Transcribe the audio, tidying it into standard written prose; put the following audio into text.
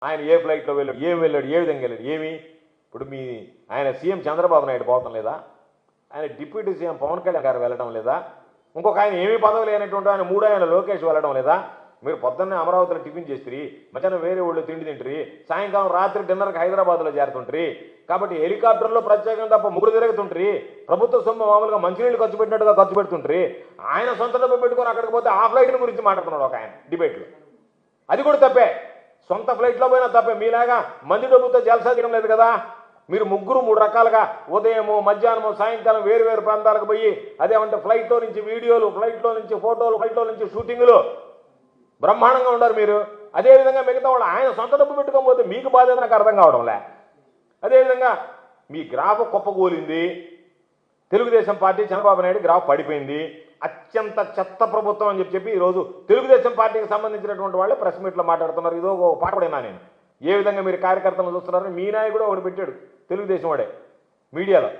ఆయన ఏ ఫ్లైట్లో వెళ్ళాడు, ఏం వెళ్ళాడు, ఏ విధంగా వెళ్ళాడు, ఏమి ఇప్పుడు ఆయన సీఎం చంద్రబాబు నాయుడు పోవటం లేదా, ఆయన డిప్యూటీ సీఎం పవన్ కళ్యాణ్ గారు వెళ్ళడం లేదా, ఇంకొక ఆయన ఏమీ పదవి లేనటువంటి ఆయన మూడో ఆయన లోకేష్ వెళ్ళడం లేదా? మీరు పొద్దున్నే అమరావతిలో టిఫిన్ చేస్తుంది, మధ్యాహ్నం వేరే ఊళ్ళో తిండి తింటారు, సాయంకాలం రాత్రి డిన్నర్కి హైదరాబాద్లో చేరుతుంటారు. కాబట్టి హెలికాప్టర్లో ప్రత్యేకంగా తప్ప ముగ్గురు తిరుగుతుంటారు. ప్రభుత్వ సొమ్ము మామూలుగా మంచినీళ్ళు ఖర్చు పెట్టినట్టుగా ఖర్చు పెడుతుంటారు. ఆయన సొంత డబ్బు పెట్టుకొని అక్కడికి పోతే ఆ ఫ్లైట్ గురించి మాట్లాడుతున్నాడు ఒక ఆయన డిబేట్లో. అది కూడా తప్పే. సొంత ఫ్లైట్లో పోయినా తప్పే. మీలాగా మంది డబ్బుతో జలసా చేయడం లేదు కదా. మీరు ముగ్గురు మూడు రకాలుగా ఉదయము, మధ్యాహ్నము, సాయంకాలం వేరు వేరు ప్రాంతాలకు పోయి అదేమంటే ఫ్లైట్లో నుంచి వీడియోలు, ఫ్లైట్లో నుంచి ఫోటోలు, ఫ్లైట్లో నుంచి షూటింగులు బ్రహ్మాండంగా ఉన్నారు మీరు. అదేవిధంగా మిగతా వాళ్ళు ఆయన సొంత డబ్బు పెట్టుకోకపోతే మీకు బాధ్యత నాకు అర్థం కావడంలే. అదేవిధంగా మీ గ్రాఫ్ కుప్పకూలింది. తెలుగుదేశం పార్టీ చంద్రబాబు నాయుడు గ్రాఫ్ పడిపోయింది. అత్యంత చెత్త ప్రభుత్వం అని చెప్పి ఈరోజు తెలుగుదేశం పార్టీకి సంబంధించినటువంటి వాళ్ళే ప్రెస్ మీట్లో మాట్లాడుతున్నారు. ఇదో ఒక పాట పడినా నేను ఏ విధంగా మీరు కార్యకర్తలను చూస్తున్నారని మీ నాయకుడు ఒకటి పెట్టాడు తెలుగుదేశం వాడే మీడియాలో.